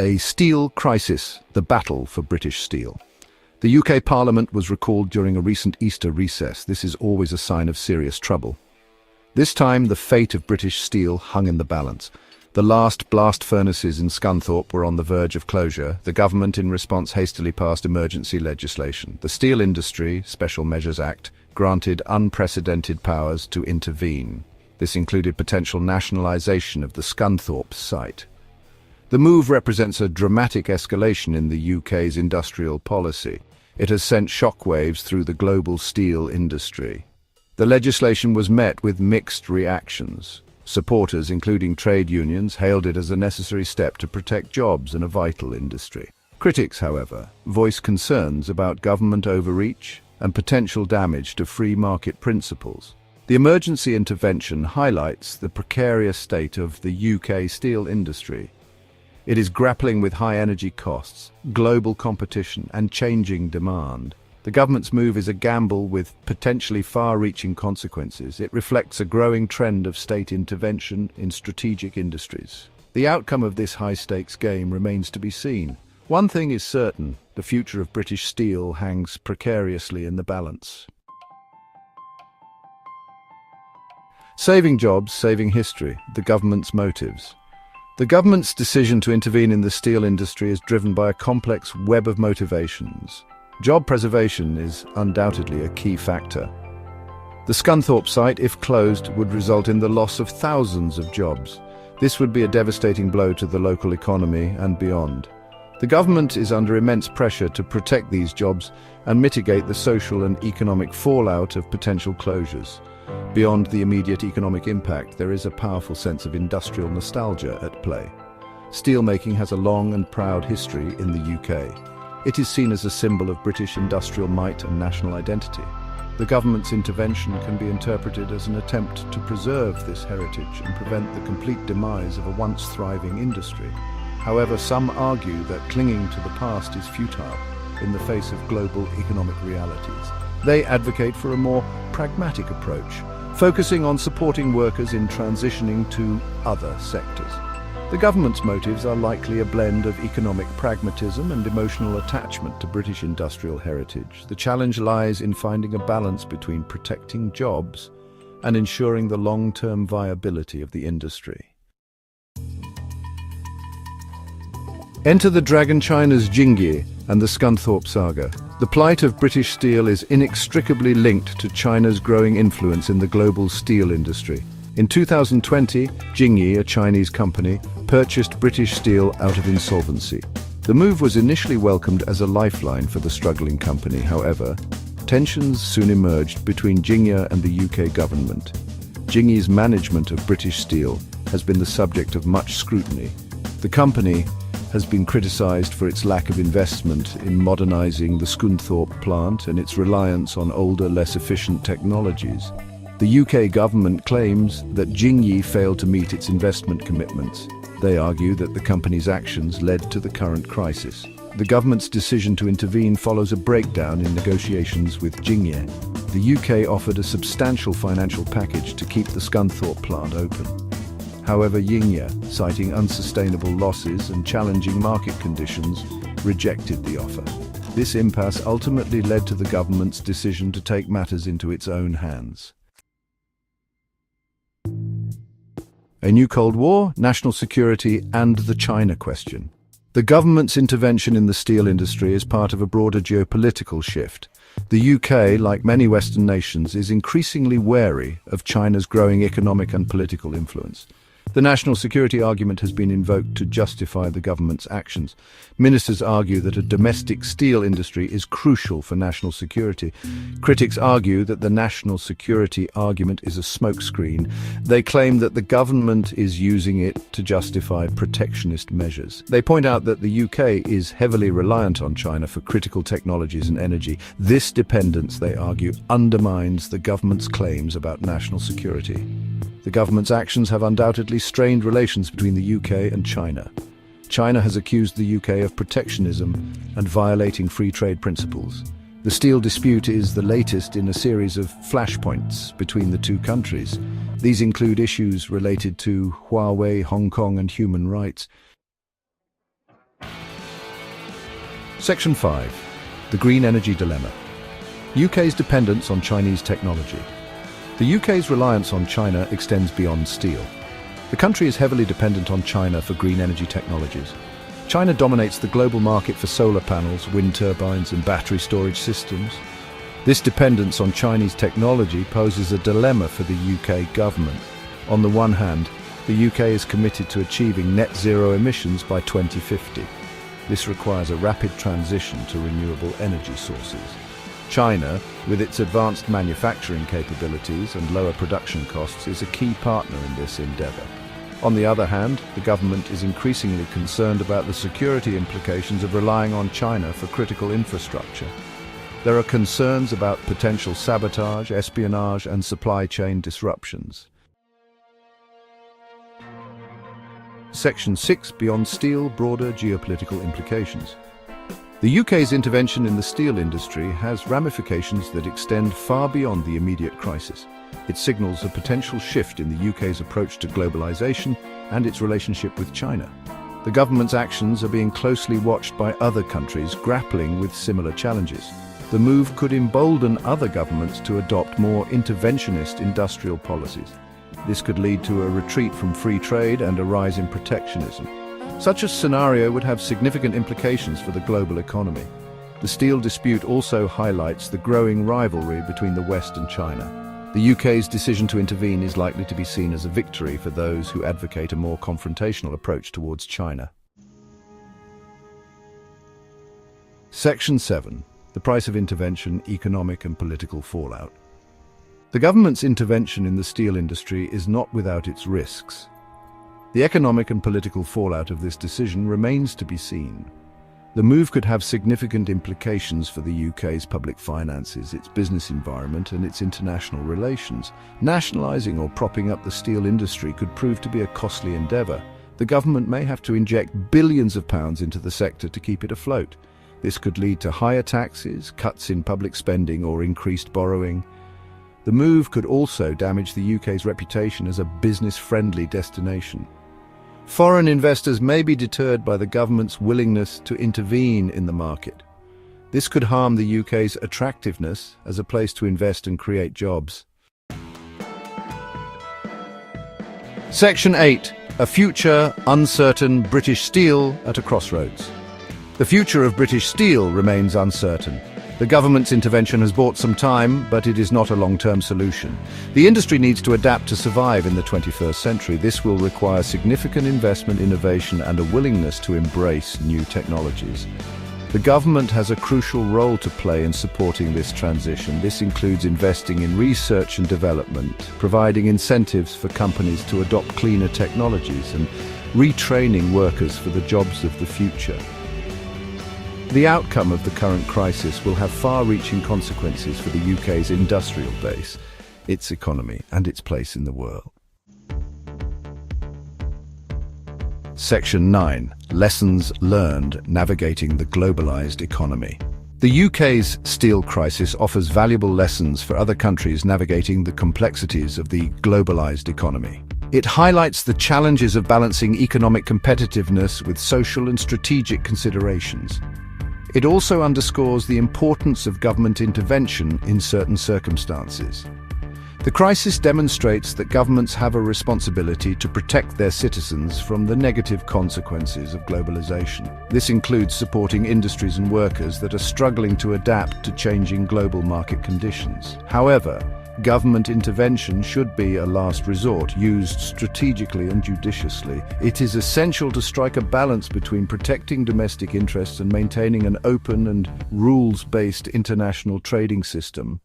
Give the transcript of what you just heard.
A steel crisis, the battle for British steel. The UK Parliament was recalled during a recent Easter recess. This is always a sign of serious trouble. This time, the fate of British steel hung in the balance. The last blast furnaces in Scunthorpe were on the verge of closure. The government, in response, hastily passed emergency legislation. The Steel Industry Special Measures Act granted unprecedented powers to intervene. This included potential nationalisation of the Scunthorpe site. The move represents a dramatic escalation in the UK's industrial policy. It has sent shockwaves through the global steel industry. The legislation was met with mixed reactions. Supporters, including trade unions, hailed it as a necessary step to protect jobs in a vital industry. Critics, however, voiced concerns about government overreach and potential damage to free market principles. The emergency intervention highlights the precarious state of the UK steel industry. It is grappling with high energy costs, global competition, and changing demand. The government's move is a gamble with potentially far-reaching consequences. It reflects a growing trend of state intervention in strategic industries. The outcome of this high-stakes game remains to be seen. One thing is certain: the future of British steel hangs precariously in the balance. Saving jobs, saving history, the government's motives. The government's decision to intervene in the steel industry is driven by a complex web of motivations. Job preservation is undoubtedly a key factor. The Scunthorpe site, if closed, would result in the loss of thousands of jobs. This would be a devastating blow to the local economy and beyond. The government is under immense pressure to protect these jobs and mitigate the social and economic fallout of potential closures. Beyond the immediate economic impact, there is a powerful sense of industrial nostalgia at play. Steelmaking has a long and proud history in the UK. It is seen as a symbol of British industrial might and national identity. The government's intervention can be interpreted as an attempt to preserve this heritage and prevent the complete demise of a once thriving industry. However, some argue that clinging to the past is futile in the face of global economic realities. They advocate for a more pragmatic approach, focusing on supporting workers in transitioning to other sectors. The government's motives are likely a blend of economic pragmatism and emotional attachment to British industrial heritage. The challenge lies in finding a balance between protecting jobs and ensuring the long-term viability of the industry. Enter the Dragon China's Jingye and the Scunthorpe Saga. The plight of British steel is inextricably linked to China's growing influence in the global steel industry. In 2020, Jingye, a Chinese company, purchased British steel out of insolvency. The move was initially welcomed as a lifeline for the struggling company. However, tensions soon emerged between Jingye and the UK government. Jingye's management of British steel has been the subject of much scrutiny. The company has been criticised for its lack of investment in modernising the Scunthorpe plant and its reliance on older, less efficient technologies. The UK government claims that Jingye failed to meet its investment commitments. They argue that the company's actions led to the current crisis. The government's decision to intervene follows a breakdown in negotiations with Jingye. The UK offered a substantial financial package to keep the Scunthorpe plant open. However, Jingye, citing unsustainable losses and challenging market conditions, rejected the offer. This impasse ultimately led to the government's decision to take matters into its own hands. A new Cold War, national security, and the China question. The government's intervention in the steel industry is part of a broader geopolitical shift. The UK, like many Western nations, is increasingly wary of China's growing economic and political influence. The national security argument has been invoked to justify the government's actions. Ministers argue that a domestic steel industry is crucial for national security. Critics argue that the national security argument is a smokescreen. They claim that the government is using it to justify protectionist measures. They point out that the UK is heavily reliant on China for critical technologies and energy. This dependence, they argue, undermines the government's claims about national security. The government's actions have undoubtedly strained relations between the UK and China. China has accused the UK of protectionism and violating free trade principles. The steel dispute is the latest in a series of flashpoints between the two countries. These include issues related to Huawei, Hong Kong, and human rights. Section 5. The Green Energy Dilemma. UK's dependence on Chinese technology. The UK's reliance on China extends beyond steel. The country is heavily dependent on China for green energy technologies. China dominates the global market for solar panels, wind turbines, and battery storage systems. This dependence on Chinese technology poses a dilemma for the UK government. On the one hand, the UK is committed to achieving net zero emissions by 2050. This requires a rapid transition to renewable energy sources. China, with its advanced manufacturing capabilities and lower production costs, is a key partner in this endeavour. On the other hand, the government is increasingly concerned about the security implications of relying on China for critical infrastructure. There are concerns about potential sabotage, espionage, and supply chain disruptions. Section 6. Beyond steel, broader geopolitical implications. The UK's intervention in the steel industry has ramifications that extend far beyond the immediate crisis. It signals a potential shift in the UK's approach to globalisation and its relationship with China. The government's actions are being closely watched by other countries grappling with similar challenges. The move could embolden other governments to adopt more interventionist industrial policies. This could lead to a retreat from free trade and a rise in protectionism. Such a scenario would have significant implications for the global economy. The steel dispute also highlights the growing rivalry between the West and China. The UK's decision to intervene is likely to be seen as a victory for those who advocate a more confrontational approach towards China. Section 7. The price of intervention, economic and political fallout. The government's intervention in the steel industry is not without its risks. The economic and political fallout of this decision remains to be seen. The move could have significant implications for the UK's public finances, its business environment, and its international relations. Nationalising or propping up the steel industry could prove to be a costly endeavour. The government may have to inject billions of pounds into the sector to keep it afloat. This could lead to higher taxes, cuts in public spending, or increased borrowing. The move could also damage the UK's reputation as a business-friendly destination. Foreign investors may be deterred by the government's willingness to intervene in the market. This could harm the UK's attractiveness as a place to invest and create jobs. Section 8. A future uncertain British steel at a crossroads. The future of British steel remains uncertain. The government's intervention has bought some time, but it is not a long-term solution. The industry needs to adapt to survive in the 21st century. This will require significant investment, innovation, and a willingness to embrace new technologies. The government has a crucial role to play in supporting this transition. This includes investing in research and development, providing incentives for companies to adopt cleaner technologies, and retraining workers for the jobs of the future. The outcome of the current crisis will have far-reaching consequences for the UK's industrial base, its economy, and its place in the world. Section 9. Lessons learned navigating the globalised economy. The UK's steel crisis offers valuable lessons for other countries navigating the complexities of the globalised economy. It highlights the challenges of balancing economic competitiveness with social and strategic considerations. It also underscores the importance of government intervention in certain circumstances. The crisis demonstrates that governments have a responsibility to protect their citizens from the negative consequences of globalization. This includes supporting industries and workers that are struggling to adapt to changing global market conditions. However, government intervention should be a last resort, used strategically and judiciously. It is essential to strike a balance between protecting domestic interests and maintaining an open and rules-based international trading system.